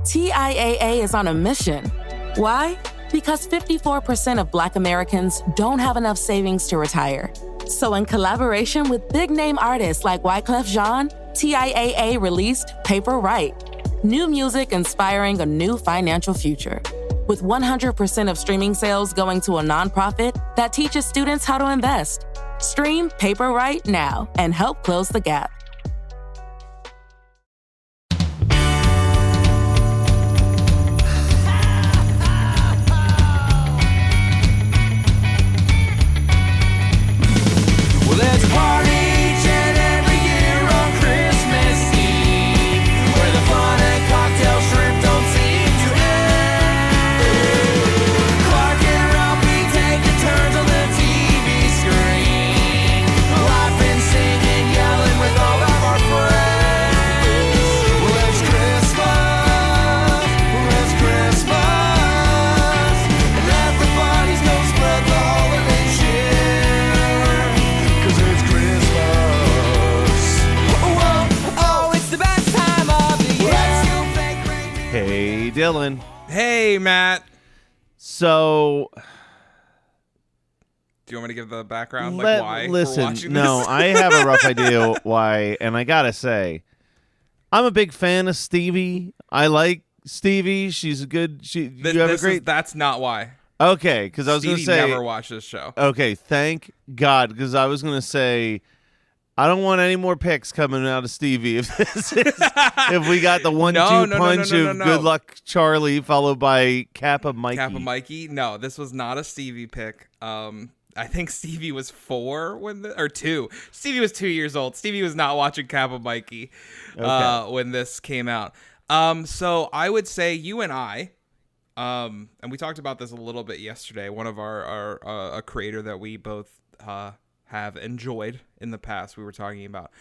TIAA is on a mission. Why? Because 54% of Black Americans don't have enough savings to retire. So in collaboration with big-name artists like Wyclef Jean, TIAA released Paper Right, new music inspiring a new financial future. With 100% of streaming sales going to a nonprofit that teaches students how to invest. Stream Paper Right now and help close the gap. Well, there's a party each and every year on Christmas Eve, where the fun and cocktail shrimp don't seem to end. Clark and Ralphie taking turns on the TV screen, laughing, singing, yelling with all of our friends. Well, it's Christmas, and let the parties go spread the holiday cheer. 'Cause it's Christmas. Oh, it's the best time of the year. Hey, Dylan. Hey, Matt. So, Do you want me to give the background? let- Why we're listen, watching no, this? I have a rough idea why, and I gotta say, I'm a big fan of Stevie. I like Stevie. She's a good. You have a great. That's not why. Okay, because I was Stevie gonna say. never watched this show. Okay, thank God, because I was gonna say. I don't want any more picks coming out of Stevie if this is if we got the 1-2 punch of Good Luck Charlie followed by Kappa Mikey. Kappa Mikey? No, this was not a Stevie pick. I think Stevie was 4 or 2. Stevie was 2 years old. Stevie was not watching Kappa Mikey when this came out. So I would say you and I, and we talked about this a little bit yesterday. One of our a creator that we both have enjoyed in the past. We were talking about.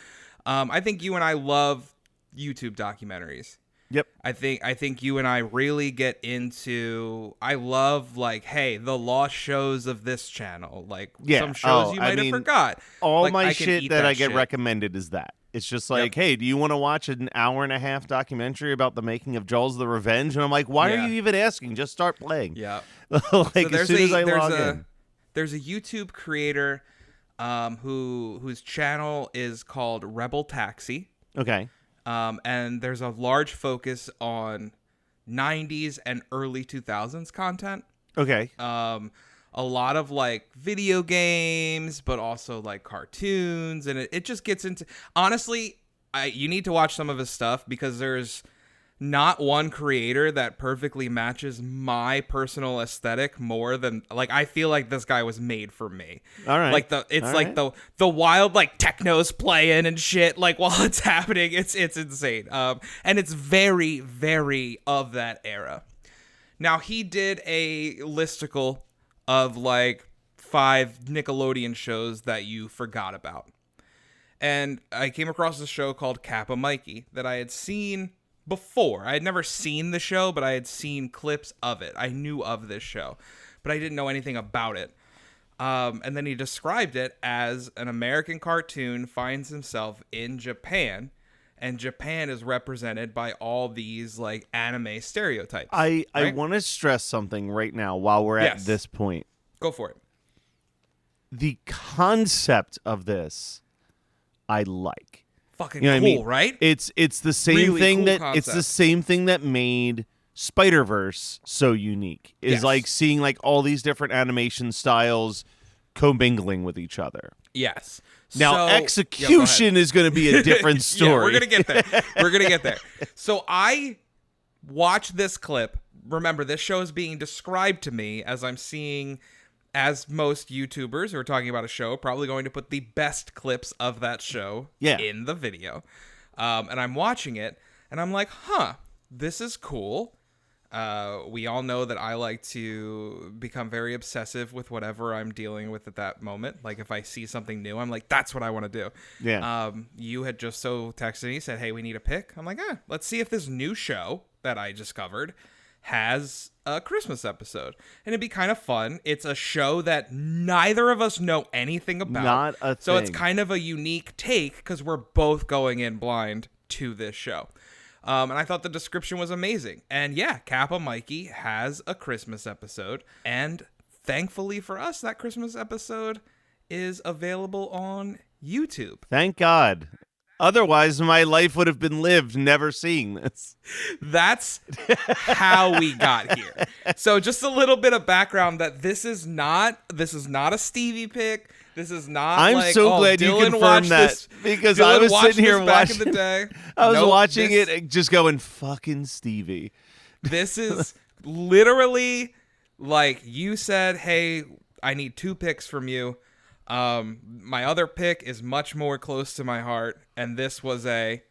I think you and I love YouTube documentaries. Yep. I think you and I really get into. I love hey, the lost shows of this channel, some shows you might have forgot. All Like, my I can shit eat that that I get shit. recommended is that. It's just like, Yep. hey, do you want to watch an hour-and-a-half documentary about the making of Jaws the Revenge? And I'm like, why Yeah. are you even asking? Just start playing. Yeah. As soon as I log in. There's a YouTube creator whose channel is called Rebel Taxi. Okay. And there's a large focus on 90s and early 2000s content. Okay. A lot of video games, but also cartoons, and it just gets into. Honestly, you need to watch some of his stuff because there's not one creator that perfectly matches my personal aesthetic more than I feel like this guy was made for me. All right. The wild technos playing and shit while it's happening. It's insane. And it's very, very of that era. Now he did a listicle of 5 Nickelodeon shows that you forgot about. And I came across a show called Kappa Mikey that I had seen before. I had never seen the show, but I had seen clips of it. I knew of this show, but I didn't know anything about it. And then he described it as an American cartoon finds himself in Japan, and Japan is represented by all these anime stereotypes. I right? want to stress something right now while we're at Yes. this point. Go for it. The concept of this, I like. Fucking You know cool, what I mean? right? It's the same Really thing cool it's the concept. same thing that made Spider-Verse so unique. Is Yes. seeing all these different animation styles commingling with each other. Yes. Now So- Yeah, go ahead. execution is going to be a different story. Yeah, we're gonna get there. So I watched this clip. Remember, this show is being described to me as I'm seeing, as most YouTubers who are talking about a show, probably going to put the best clips of that show in the video. And I'm watching it, and I'm like, huh, this is cool. We all know that I like to become very obsessive with whatever I'm dealing with at that moment. If I see something new, I'm like, that's what I want to do. Yeah. You had just texted me, said, hey, we need a pick. I'm like, let's see if this new show that I discovered has a Christmas episode. And it'd be kind of fun. It's a show that neither of us know anything about. Not a So it's thing. kind of a unique take because we're both going in blind to this show. And I thought the description was amazing. And yeah, Kappa Mikey has a Christmas episode. And thankfully for us, that Christmas episode is available on YouTube. Thank God. Otherwise, my life would have been lived never seeing this. That's how we got here. So just a little bit of background that this is not a Stevie pick. This is not. I'm so glad Dylan you confirmed that this, because Dylan I was sitting here back watching in the day. I was Nope, watching it, just going fucking Stevie. This is literally like you said, "Hey, I need 2 picks from you." My other pick is much more close to my heart, and this was I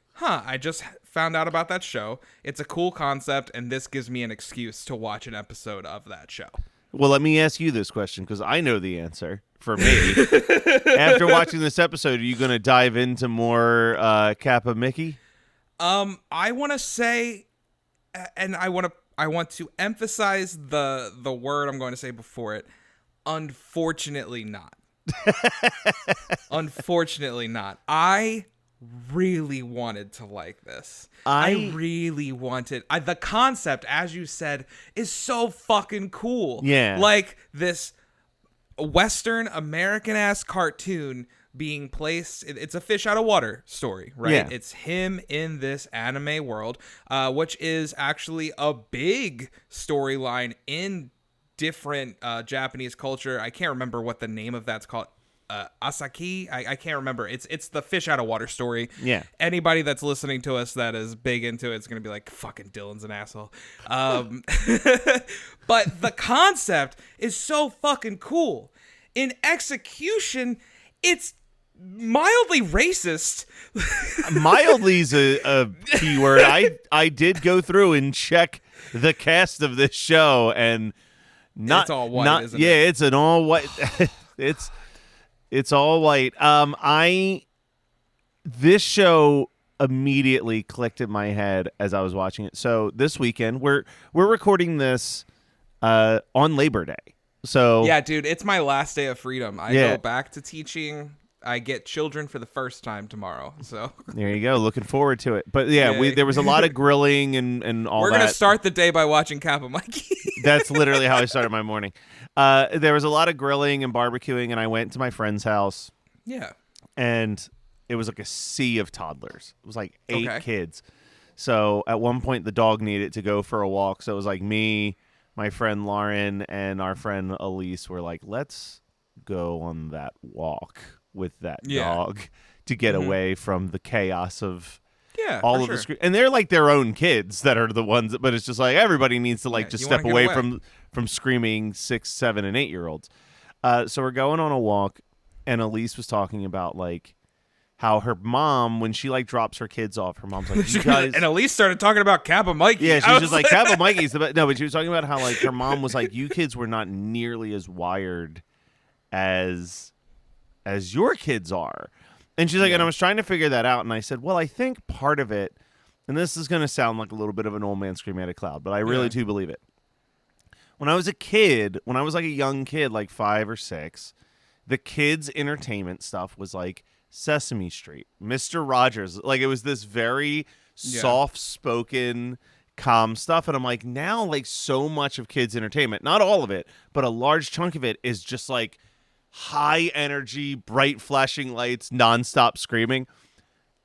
just found out about that show. It's a cool concept, and this gives me an excuse to watch an episode of that show. Well, let me ask you this question because I know the answer for me. After watching this episode, are you going to dive into more Kappa Mickey? I want to say, and I want to emphasize the word I'm going to say before it. Unfortunately not. Unfortunately not. I really wanted to like this. I really wanted. The concept, as you said, is so fucking cool. Yeah. Like this Western American ass cartoon being placed. It's a fish out of water story, right? Yeah. It's him in this anime world, which is actually a big storyline in different Japanese culture. I can't remember what the name of that's called. Asaki, I can't remember. It's the fish out of water story. Yeah. Anybody that's listening to us that is big into it's gonna be like, fucking Dylan's an asshole. But the concept is so fucking cool. In execution, it's mildly racist. Mildly is a key word. I did go through and check the cast of this show, and it's all white, isn't it? Yeah, it's an all white. It's all white. This show immediately clicked in my head as I was watching it. So this weekend, we're recording this on Labor Day. So yeah, dude, it's my last day of freedom. I go back to teaching. I get children for the first time tomorrow. So there you go. Looking forward to it. But yeah, there was a lot of grilling and all that. We're going to start the day by watching Kappa Mikey. That's literally how I started my morning. There was a lot of grilling and barbecuing, and I went to my friend's house. Yeah. And it was like a sea of toddlers. It was like 8 kids. So at one point, the dog needed to go for a walk. So it was like me, my friend Lauren, and our friend Elise were like, let's go on that walk with that dog to get away from the chaos of all of the screen. And they're like their own kids that are the ones, but it's just like everybody needs to like just step away from screaming 6, 7, and 8-year-olds. So we're going on a walk, and Elise was talking about like how her mom, when she like drops her kids off, her mom's like, you guys. And Elise started talking about Kappa Mikey. Yeah, she was just like, Kappa Mikey's the best. No, but she was talking about how like her mom was like, you kids were not nearly as wired as your kids are. And she's like, and I was trying to figure that out, and I said, well, I think part of it, and this is going to sound like a little bit of an old man screaming at a cloud, but I really do believe it. When I was a kid, when I was like a young kid, like 5 or 6, the kids' entertainment stuff was like Sesame Street, Mr. Rogers. Like it was this very soft-spoken, calm stuff. And I'm like, now like so much of kids' entertainment, not all of it, but a large chunk of it is just like high energy, bright flashing lights, nonstop screaming.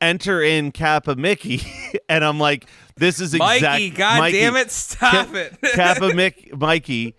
Enter in Kappa Mickey, and I'm like, this is Mikey, God damn it, stop it. Kappa Mikey.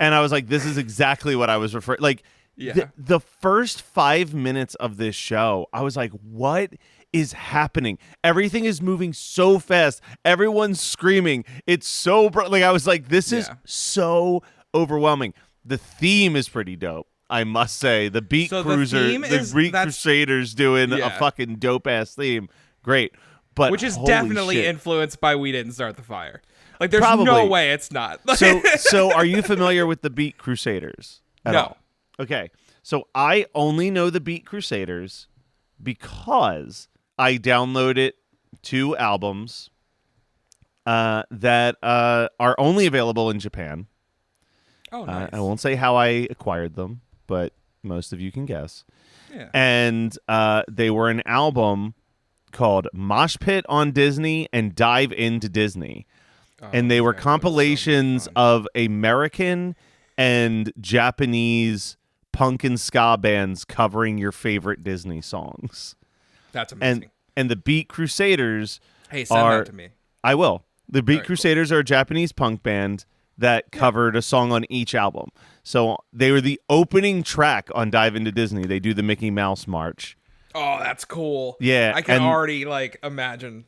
And I was like, this is exactly what I was referring. Like the first 5 minutes of this show, I was like, what is happening? Everything is moving so fast. Everyone's screaming. It's so like I was like, this is so overwhelming. The theme is pretty dope, I must say. The Beat Crusaders doing a fucking dope ass theme. Great. But which is definitely influenced by We Didn't Start the Fire. Like there's no way it's not. So are you familiar with the Beat Crusaders at all? Okay. So I only know the Beat Crusaders because I downloaded 2 albums that are only available in Japan. Oh, nice. I won't say how I acquired them, but most of you can guess. Yeah. And they were an album called Mosh Pit on Disney and Dive Into Disney. And they were compilations of American and Japanese punk and ska bands covering your favorite Disney songs. That's amazing. And the Beat Crusaders Hey, send that to me. I will. The Beat Crusaders are a Japanese punk band that covered a song on each album. So they were the opening track on Dive Into Disney. They do the Mickey Mouse March. Oh, that's cool. Yeah. I can already imagine.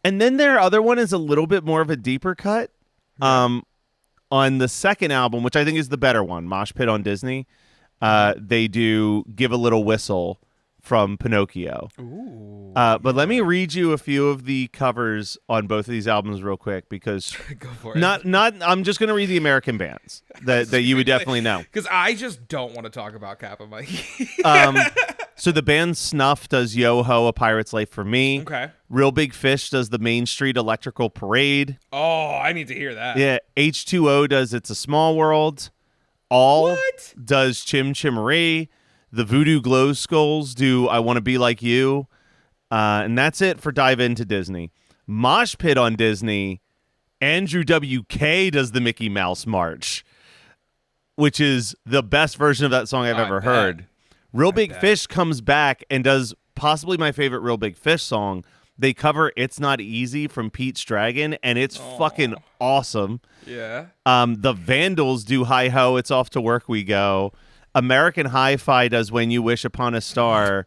And then their other one is a little bit more of a deeper cut. On the second album, which I think is the better one, Mosh Pit on Disney, they do Give a Little Whistle from Pinocchio. Ooh. But let me read you a few of the covers on both of these albums real quick because Go for it. I'm just going to read the American bands that you would definitely know. Because I just don't want to talk about Kappa Mikey. So the band Snuff does Yo Ho, A Pirate's Life for Me. Okay. Real Big Fish does the Main Street Electrical Parade. Oh, I need to hear that. Yeah. H2O does It's a Small World. All does Chim Chimmery. The Voodoo Glow Skulls do I Want to Be Like You. And that's it for Dive Into Disney. Mosh Pit on Disney, Andrew WK does the Mickey Mouse March, which is the best version of that song I've ever heard. Real Big Fish comes back and does possibly my favorite Real Big Fish song. They cover It's Not Easy from Pete's Dragon, and it's fucking awesome. Yeah. The Vandals do Hi Ho, It's Off to Work We Go. American Hi-Fi does When You Wish Upon a Star.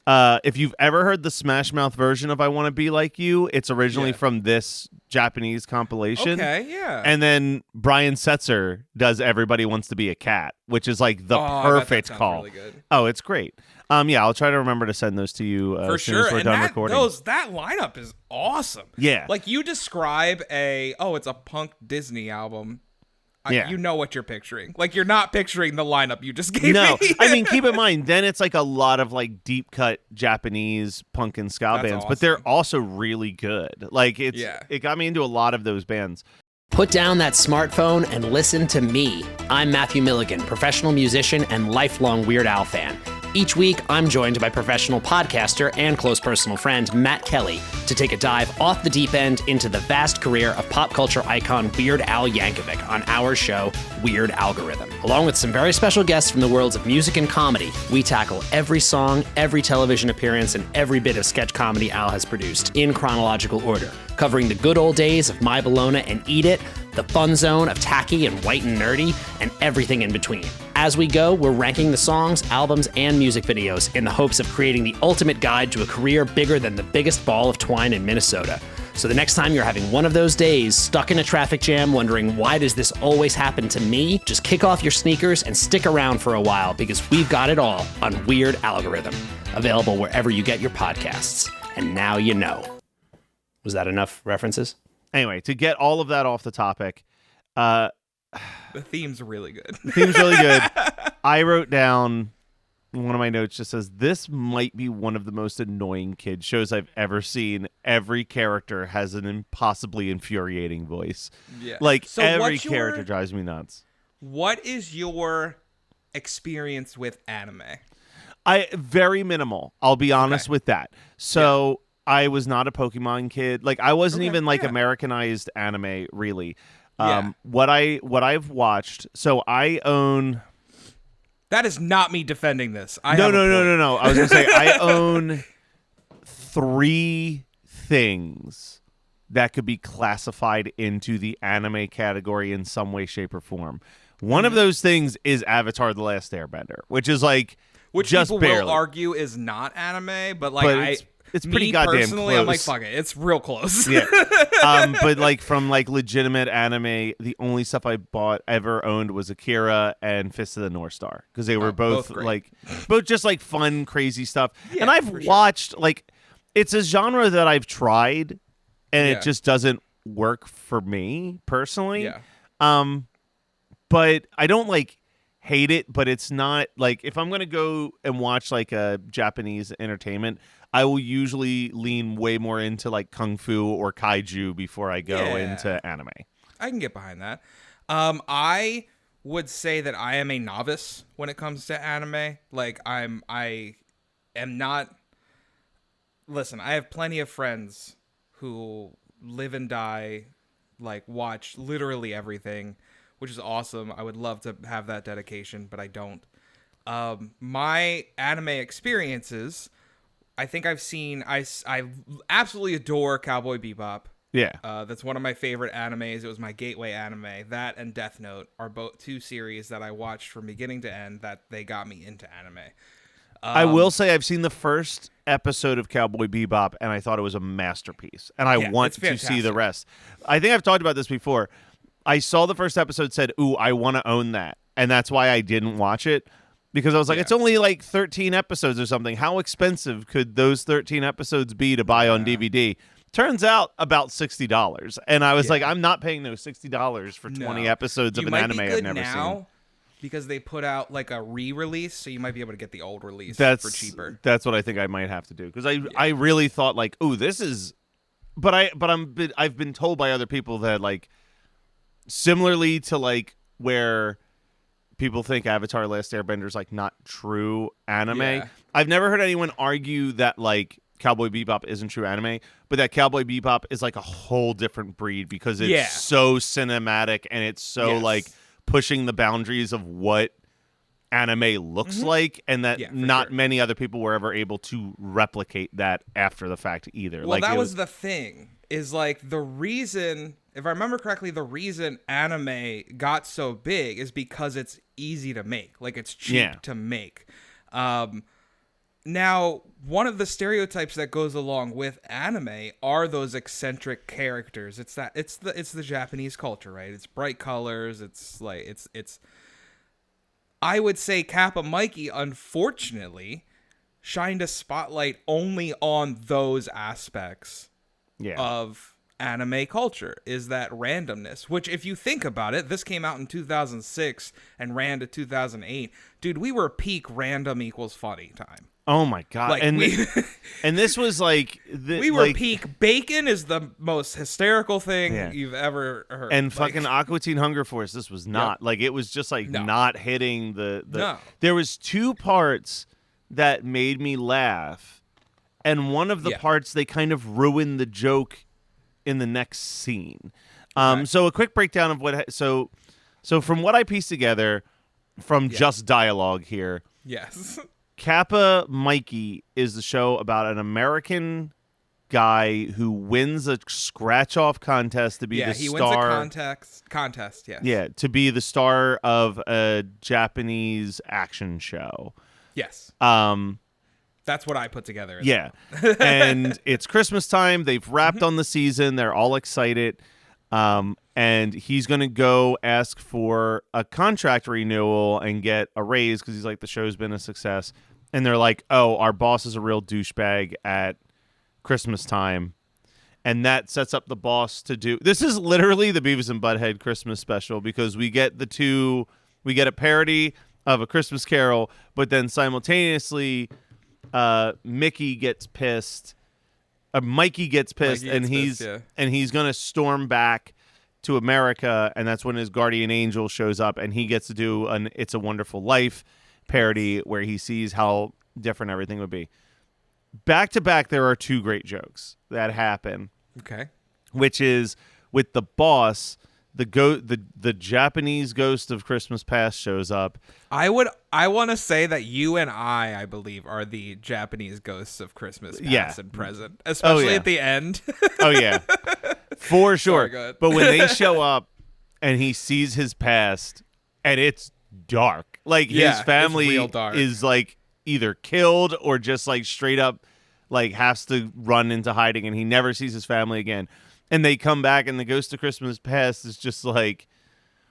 If you've ever heard the Smash Mouth version of I Want to Be Like You, it's originally from this Japanese compilation. Okay, yeah. And then Brian Setzer does Everybody Wants to Be a Cat, which is like the perfect call. Really good. Oh, it's great. Yeah, I'll try to remember to send those to you for as soon sure. as we're And done recording. That lineup is awesome. Yeah. Like you describe it's a punk Disney album. You know what you're picturing. Like you're not picturing the lineup you just gave No, me. I mean, keep in mind, then it's like a lot of like deep cut Japanese punk and ska bands, but they're also really good. Like it got me into a lot of those bands. Put down that smartphone and listen to me. I'm Matthew Milligan, professional musician and lifelong Weird Al fan. Each week, I'm joined by professional podcaster and close personal friend Matt Kelly to take a dive off the deep end into the vast career of pop culture icon Weird Al Yankovic on our show, Weird Algorithm. Along with some very special guests from the worlds of music and comedy, we tackle every song, every television appearance, and every bit of sketch comedy Al has produced in chronological order, covering the good old days of My Bologna and Eat It, the fun zone of tacky and white and nerdy, and everything in between. As we go, we're ranking the songs, albums, and music videos in the hopes of creating the ultimate guide to a career bigger than the biggest ball of twine in Minnesota. So the next time you're having one of those days, stuck in a traffic jam, wondering why does this always happen to me, just kick off your sneakers and stick around for a while because we've got it all on Weird Algorithm, available wherever you get your podcasts. And now you know. Was that enough references? Anyway, to get all of that off the topic, the theme's really good. The theme's really good. I wrote down one of my notes just says, this might be one of the most annoying kid shows I've ever seen. Every character has an impossibly infuriating voice. Yeah. Like, so every character drives me nuts. What is your experience with anime? Very minimal. I'll be honest with that. So I was not a Pokemon kid. Like, I wasn't even like Americanized anime, really. What I've watched, so I own... That is not me defending this. No. I was going to say, I own 3 things that could be classified into the anime category in some way, shape, or form. One of those things is Avatar: The Last Airbender, which is like just people barely. will argue is not anime, but like it's pretty goddamn personally, close. I'm like, fuck it, it's real close. Yeah. But like from like legitimate anime, the only stuff I ever owned was Akira and Fist of the North Star because they were both just like fun, crazy stuff. Yeah, and I've watched like it's a genre that I've tried, and it just doesn't work for me personally. Yeah. But I don't like hate it, but it's not like if I'm gonna go and watch like a Japanese entertainment, I will usually lean way more into like kung fu or kaiju before I go into anime. I can get behind that. I would say that I am a novice when it comes to anime. Like I am not listen, I have plenty of friends who live and die, like watch literally everything, which is awesome. I would love to have that dedication, but I don't. My anime experiences, I think I've seen, I absolutely adore Cowboy Bebop. Yeah. That's one of my favorite animes. It was my gateway anime. That and Death Note are both two series that I watched from beginning to end that they got me into anime. I will say I've seen the first episode of Cowboy Bebop, and I thought it was a masterpiece. And I want to see the rest. I think I've talked about this before. I saw the first episode, said, ooh, I want to own that. And that's why I didn't watch it. Because I was like, it's only like 13 episodes or something. How expensive could those 13 episodes be to buy on DVD? Turns out about $60. And I was like, I'm not paying those $60 for 20 episodes of an anime I've never seen. Because they put out like a re-release, so you might be able to get the old release for cheaper. That's what I think I might have to do. Because I really thought like, ooh, this is... But I've been told by other people that like, similarly to like where... people think Avatar Last Airbender is like not true anime. Yeah. I've never heard anyone argue that like Cowboy Bebop isn't true anime, but that Cowboy Bebop is like a whole different breed because it's so cinematic and it's so like pushing the boundaries of what anime looks like, and that not many other people were ever able to replicate that after the fact either. Well, like, that was the thing, is like the reason, if I remember correctly, the reason anime got so big is because it's easy to make. Like, it's cheap to make. Now, one of the stereotypes that goes along with anime are those eccentric characters. It's the Japanese culture, right? It's bright colors. It's like it's. I would say Kappa Mikey, unfortunately, shined a spotlight only on those aspects of anime culture, is that randomness, which if you think about it, this came out in 2006 and ran to 2008. Dude, we were peak random equals funny time. Oh my God. Like, and this was like... we were peak bacon is the most hysterical thing you've ever heard. And fucking Aqua Teen Hunger Force, this was not. Like, it was just like not hitting the... No. There was two parts that made me laugh. And one of the parts, they kind of ruined the joke in the next scene. So a quick breakdown of what... So from what I pieced together from just dialogue here... Yes. Kappa Mikey is the show about an American guy who wins a scratch-off contest to be the star. Yeah, he wins a contest, yes. Yeah, to be the star of a Japanese action show. Yes. That's what I put together. And it's Christmas time. They've wrapped on the season. They're all excited. And he's going to go ask for a contract renewal and get a raise because he's like, the show's been a success. And they're like, oh, our boss is a real douchebag at Christmas time. And that sets up the boss to do... This is literally the Beavis and Butthead Christmas special because we get a parody of A Christmas Carol, but then simultaneously Mickey gets pissed. Mikey gets pissed, and he's going to storm back to America, and that's when his guardian angel shows up, and he gets to do an It's a Wonderful Life parody where he sees how different everything would be. Back to back, there are two great jokes that happen. Okay. Which is with the boss, the Japanese ghost of Christmas Past shows up. I want to say that you and I believe, are the Japanese ghosts of Christmas Past and present, especially at the end. Oh yeah. For sure. Sorry, but when they show up and he sees his past and it's dark. Like his family is like either killed or just like straight up like has to run into hiding, and he never sees his family again. And they come back and the ghost of Christmas Past is just like,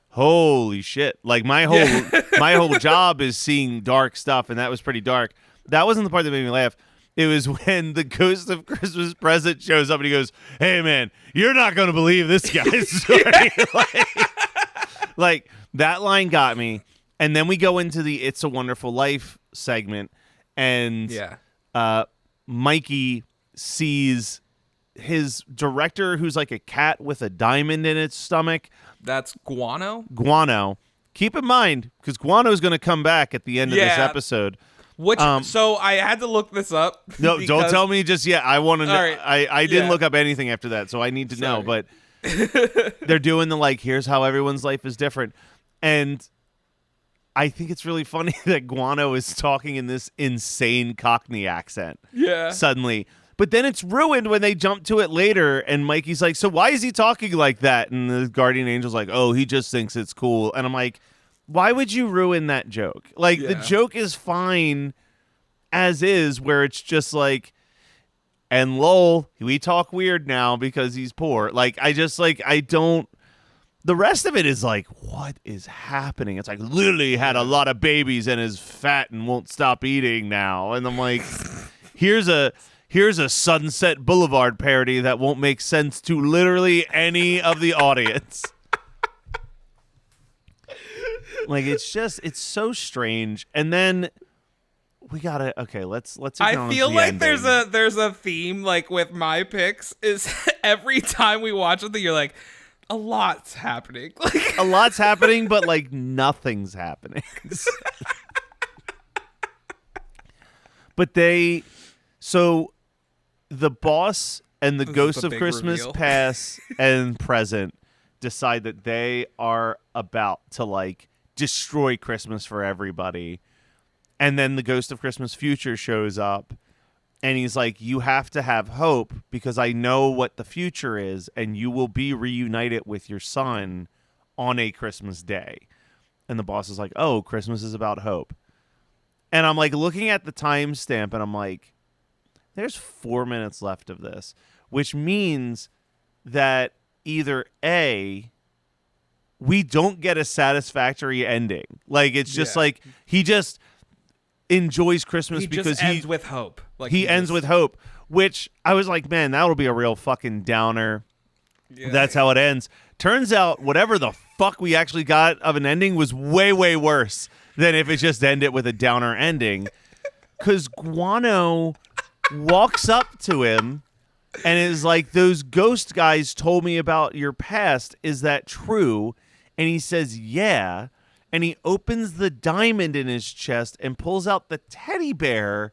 holy shit. Like my whole job is seeing dark stuff, and that was pretty dark. That wasn't the part that made me laugh. It was when the ghost of Christmas Present shows up and he goes, hey man, you're not going to believe this guy's story. like that line got me. And then we go into the It's a Wonderful Life segment, and Mikey sees his director, who's like a cat with a diamond in its stomach. That's Guano? Guano. Keep in mind, because Guano's going to come back at the end of this episode. Which so I had to look this up. No, don't tell me just yet. I want to know. Right. I didn't look up anything after that, so I need to know. But they're doing the like, here's how everyone's life is different, and I think it's really funny that Guano is talking in this insane Cockney accent. Yeah. Suddenly. But then it's ruined when they jump to it later, and Mikey's like, so why is he talking like that? And the Guardian Angel's like, oh, he just thinks it's cool. And I'm like, why would you ruin that joke? Like, the joke is fine as is, where it's just like, and lol, we talk weird now because he's poor. Like, I don't. The rest of it is like, what is happening? It's like, Lily had a lot of babies and is fat and won't stop eating now. And I'm like, here's a Sunset Boulevard parody that won't make sense to literally any of the audience. Like, it's so strange. And then we gotta let's I feel like there's a theme like with my picks is every time we watch something you're like, a lot's happening. Like a lot's happening, but like nothing's happening. But so the boss and the Ghost of Christmas reveal. Past and Present decide that they are about to like destroy Christmas for everybody. And then the Ghost of Christmas Future shows up and he's like, you have to have hope because I know what the future is and you will be reunited with your son on a Christmas day. And the boss is like, oh, Christmas is about hope. And I'm like looking at the timestamp and I'm like, there's 4 minutes left of this, which means that either A, we don't get a satisfactory ending. Like, it's just like he just enjoys Christmas because he ends with hope. Like he ends with hope, which I was like, man, that'll be a real fucking downer. Yeah. That's how it ends. Turns out whatever the fuck we actually got of an ending was way, way worse than if it just ended with a downer ending. Because Guano walks up to him and is like, those ghost guys told me about your past. Is that true? And he says, yeah. And he opens the diamond in his chest and pulls out the teddy bear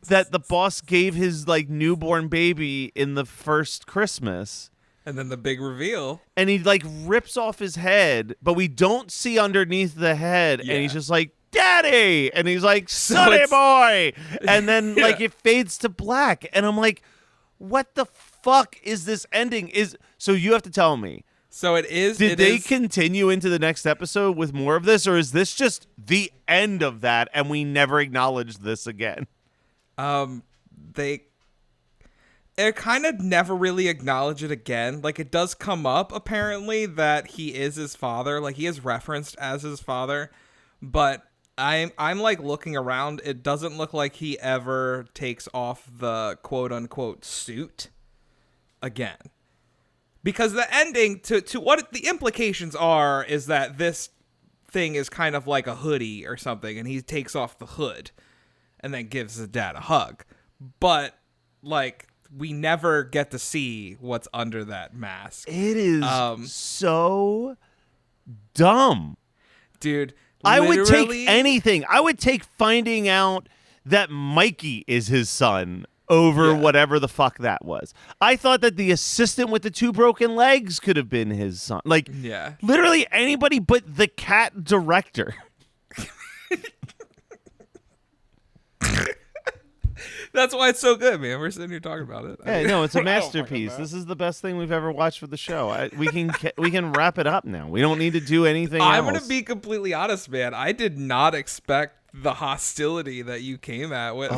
that the boss gave his like newborn baby in the first Christmas. And then the big reveal. And he like rips off his head, but we don't see underneath the head. Yeah. And he's just like, Daddy! And he's like, Sonny boy! And then like it fades to black. And I'm like, what the fuck is this ending? So you have to tell me. So it is. Did they continue into the next episode with more of this, or is this just the end of that and we never acknowledged this again? They kind of never really acknowledge it again. Like, it does come up apparently that he is his father. Like, he is referenced as his father, but I'm like looking around. It doesn't look like he ever takes off the quote unquote suit again. Because the ending to what the implications are is that this thing is kind of like a hoodie or something, and he takes off the hood and then gives his dad a hug. But like, we never get to see what's under that mask. It is so dumb. Dude, I would take anything. I would take finding out that Mikey is his son over whatever the fuck that was. I thought that the assistant with the 2 broken legs could have been his son. Like, literally anybody but the cat director. That's why it's so good, man. We're sitting here talking about it. Hey, no, it's a masterpiece. This is the best thing we've ever watched for the show. We can wrap it up now. We don't need to do anything else. I'm going to be completely honest, man. I did not expect the hostility that you came at with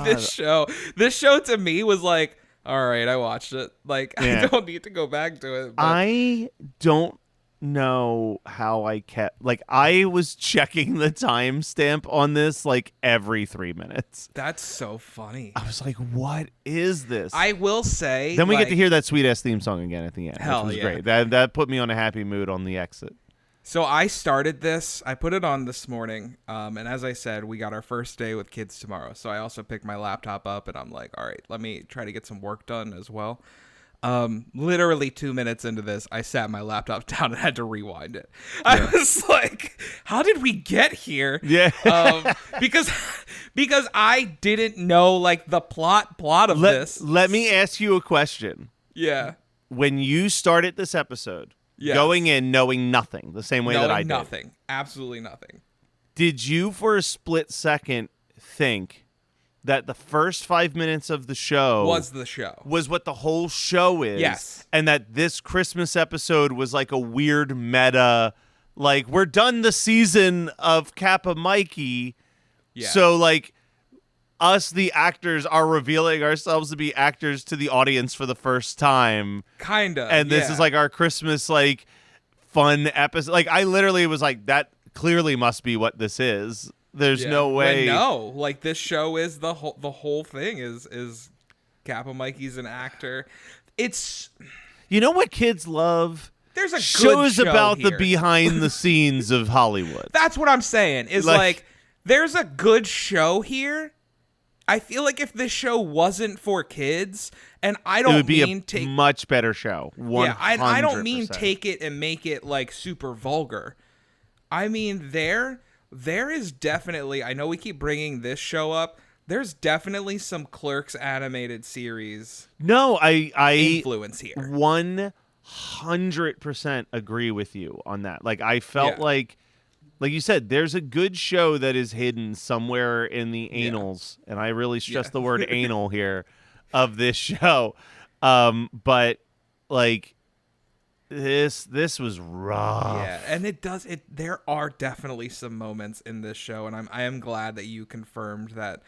this show. This show to me was like, all right, I watched it. Like, I don't need to go back to it. But I don't know how I kept, like, I was checking the timestamp on this like every 3 minutes. That's so funny. I was like, what is this? I will say, then we get to hear that sweet ass theme song again at the end. Hell, which was great. That put me on a happy mood on the exit. So I started this. I put it on this morning, and as I said, we got our first day with kids tomorrow. So I also picked my laptop up, and I'm like, all right, let me try to get some work done as well. Literally 2 minutes into this, I sat my laptop down and had to rewind it. I was like, how did we get here? Yeah. Because I didn't know like the plot of this. Let me ask you a question. Yeah. When you started this episode, Yes. going in knowing nothing, the same way that I did. Nothing. Absolutely nothing. Did you for a split second think that the first 5 minutes of the show was what the whole show is? Yes. And that this Christmas episode was like a weird meta, like we're done the season of Kappa Mikey. Yeah. So like us, the actors, are revealing ourselves to be actors to the audience for the first time. Kinda. And this is like our Christmas like fun episode. Like I literally was like, that clearly must be what this is. There's no way. No, like this show is the whole thing is Kappa Mikey's an actor. It's, you know what kids love? there's a good shows show about here. the behind the scenes of Hollywood. That's what I'm saying. Is like there's a good show here. I feel like if this show wasn't for kids, and I don't it would be mean a much better show. 100%. Yeah, I don't mean take it and make it like super vulgar. I mean there is definitely, I know we keep bringing this show up, there's definitely some Clerks animated series No, I influence here. 100% agree with you on that. Like I felt like you said, there's a good show that is hidden somewhere in the anals, and I really stress the word anal here, of this show. But like this was rough. Yeah, and there are definitely some moments in this show, and I am glad that you confirmed that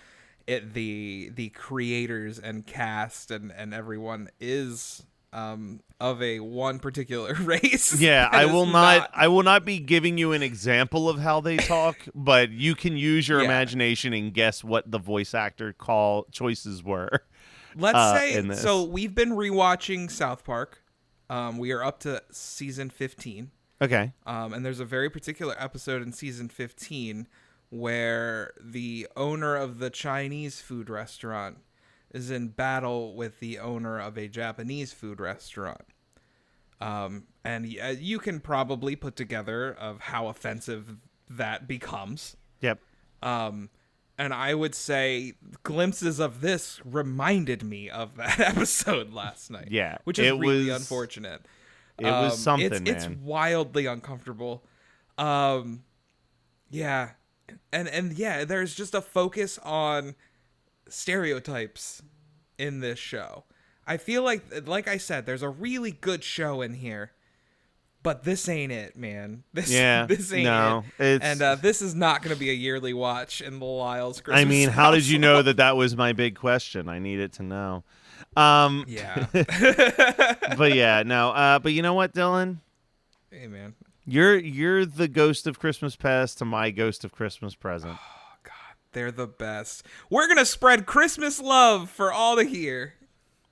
the creators and cast and everyone is of a one particular race. Yeah, I will not be giving you an example of how they talk, but you can use your imagination and guess what the voice actor choices were. Let's say, so we've been rewatching South Park. We are up to season 15. Okay. And there's a very particular episode in season 15 where the owner of the Chinese food restaurant is in battle with the owner of a Japanese food restaurant. And you can probably put together of how offensive that becomes. Yep. And I would say glimpses of this reminded me of that episode last night. Yeah. Which is really unfortunate. It was something, man. It's wildly uncomfortable. Yeah. And yeah, there's just a focus on stereotypes in this show. I feel like I said, there's a really good show in here, but this ain't it, man. This ain't it. And this is not going to be a yearly watch in the Lyle's Christmas. I mean, how did you know that was my big question? I needed to know. Yeah. But yeah, no. But you know what, Dylan? Hey, man. You're the ghost of Christmas past to my ghost of Christmas present. Oh, God. They're the best. We're going to spread Christmas love for all to hear.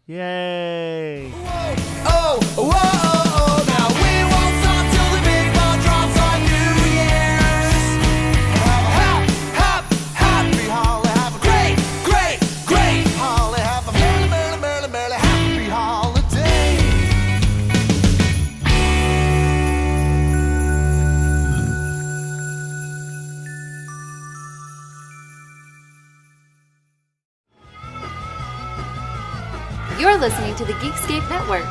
Yay. Whoa, oh, whoa, oh, oh. Now we won't stop till the big ball drops on New Year's. Happy holly, have a great, great, great holly, have a merry, merry, merry, merry, happy holiday. You're listening to the Geekscape Network.